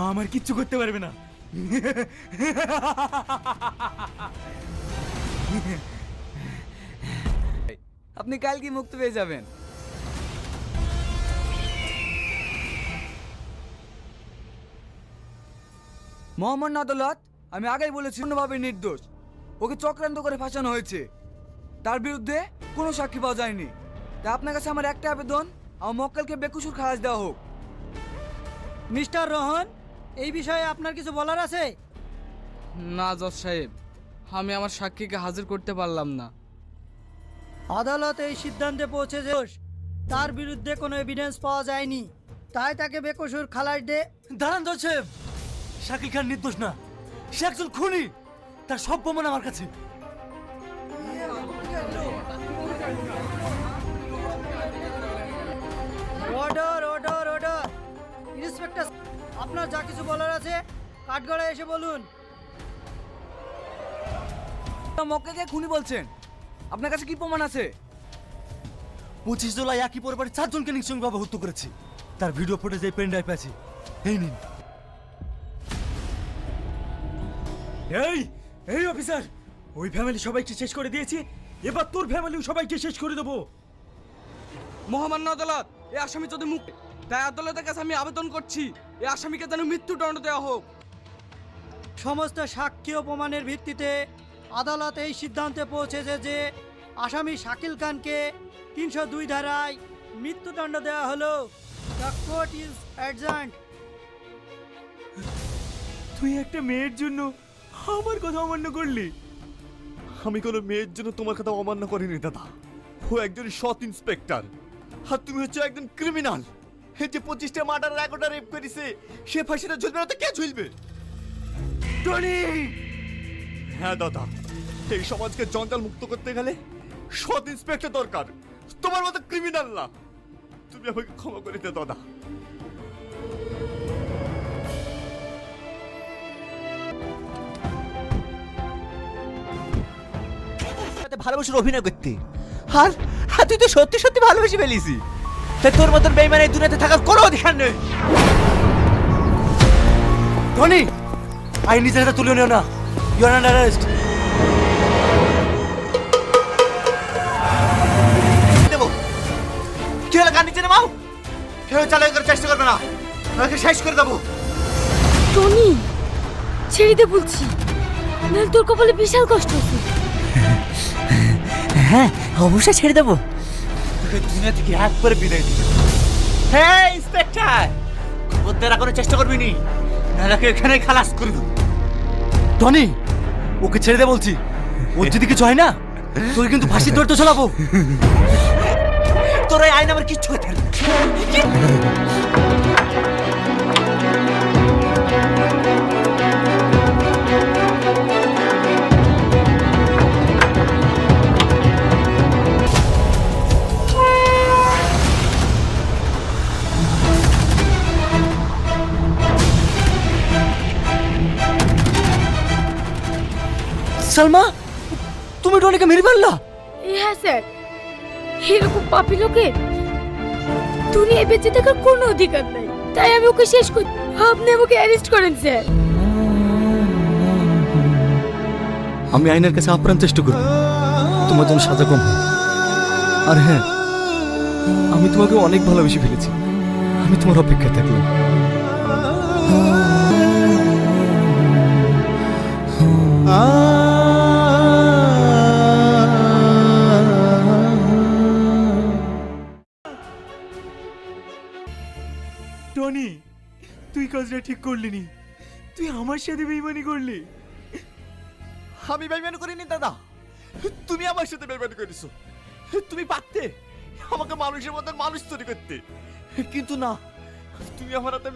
আমার কিচ্ছু করতে পারবে না। আপনি কাল কি মুক্ত পেয়ে যাবেন। মোহাম্মদ আদালত, আমি আগেই বলেছি কোনোভাবে নির্দোষ। ওকে চক্রান্ত করে ফাঁসানো হয়েছে। তার বিরুদ্ধে কোনো সাক্ষী পাওয়া যায়নি। তাই আপনার কাছে আমার একটা আবেদন, আমার মক্কেলকে বেকসুর খালাস দেওয়া হোক। মিস্টার রোহন, এই বিষয়ে আপনার কিছু বলার আছে? না জজ সাহেব, আমি আমার সাক্ষীকে হাজির করতে পারলাম না। আদালত এই সিদ্ধান্তে পৌঁছেছে যে তার বিরুদ্ধে কোনো এভিডেন্স পাওয়া যায়নি, তাই তাকে বেকসুর খালাস দে। দাঁড়ান জজ সাহেব, শাকিল খান নির্দোষ না, সে একজন খুনি। তার সব প্রমাণ আমার কাছে। Order order order. ইন্সপেক্টর, আপনার যা কিছু বলার আছে কাঠগড়ায় এসে বলুন। মক্কেলকে খুনি বলছেন, আপনার কাছে কি প্রমাণ আছে? 25 জুলাই একই পরিবারের 4 জনকে নৃশংসভাবে হত্যা করেছে। তার ভিডিও ফুটেজ এই পেন ড্রাইভে আছে। এই নিন। এই এই অফিসার, ওই ফ্যামিলি সবাইকে শেষ করে দিয়েছি, এবার তোর ফ্যামিলিও সবাইকে শেষ করে দেবো। মহামান্য আদালত, এই আসামি যদি মুক্ত, তাই আদালতের কাছে আমি আবেদন করছি এই আসামিকে যেন মৃত্যুদণ্ড দেওয়া হোক। সমস্ত সাক্ষী ও প্রমাণের ভিত্তিতে আদালত এই সিদ্ধান্তে পৌঁছেছে যে আসামি শাকিল খানকে 302 ধারায় মৃত্যুদণ্ড দেওয়া হলো। The court is adjourned. তুই একটা মেয়ের জন্য আমার কথা অমান্য করলি। আমি কোনো মেয়ের জন্য তোমার কথা অমান্য করিনি দাদা। ও একজন সৎ ইন্সপেক্টর, আর তুমি হচ্ছে একজন ক্রিমিনাল। এই যে 25টা মার্ডার, 11টা রেপ করেছে, সে ফাঁসিটা ঝুলবে না তো কে ঝুলবে? টনি! হ্যাঁ দাদা, এই সমাজকে জঞ্জাল মুক্ত করতে গেলে সৎ ইন্সপেক্টর দরকার, তোমার মতো ক্রিমিনাল না। তুমি আমাকে ক্ষমা করে দে দাদা। ভালোবাসার অভিনয় করতে, আর তুই তো সত্যি সত্যি ভালোবেসে ফেলিসি। তাই তোর মতন বেঈমান এই দুনিয়াতে থাকার কোনো অধিকার নেই। টনি, আইন নিজের হাতে তুলে নিও না। You are under arrest. দেবো কি হলো? গান নিচে নামাও। কেউ চালাই করার চেষ্টা করবে না, আমাকে শেষ করে দেবো। টনি, ছেড়ে দে বলছি, নাহলে তোর কপালে বিশাল কষ্ট হবে। হ্যাঁ অবশ্যই ছেড়ে দেবো। তোকে দুনিয়া থেকে একবারে বিদায় দিই। হ্যাঁ ইন্সপেক্টর, খবরদার রাখানোর চেষ্টা করবি নি, নাহলে এখানে খালাস করে দেবো। টনি, ওকে ছেড়ে দে বলছি। ওর যদি কিছু হয় না, তোকে কিন্তু ফাঁসির দড়িতে ঝোলাবো। তোর এই আইন আমার কিচ্ছু হতে পারবে না। সালমা, তুমি টনিকে মেরে ফেললা? হ্যাঁ স্যার, এরকম পাপী লোকের দুনিয়ায় বেঁচে থাকার কোনো অধিকার নাই, তাই আমি ওকে শেষ করি। আপনি আমাকে অ্যারেস্ট করেন স্যার। আমি আইনের কাছে আপ্রাণ চেষ্টা করব তোমার জন্য সাজা কম হয়। আর হ্যাঁ, আমি তোমাকে অনেক ভালোবেসে ফেলেছি। আমি তোমার অপেক্ষায় থাকলাম। টনি, তুই কাজটা ঠিক করলি নি। তুই আমার সাথে বেইমানি করলি। আমি বেইমানি করিনি দাদা, তুমি আমার সাথে বেইমানি করেছো। তুমি পারতে আমাকে মানুষের মতন মানুষ তৈরি করতে, কিন্তু না, তুমি আমার হাতে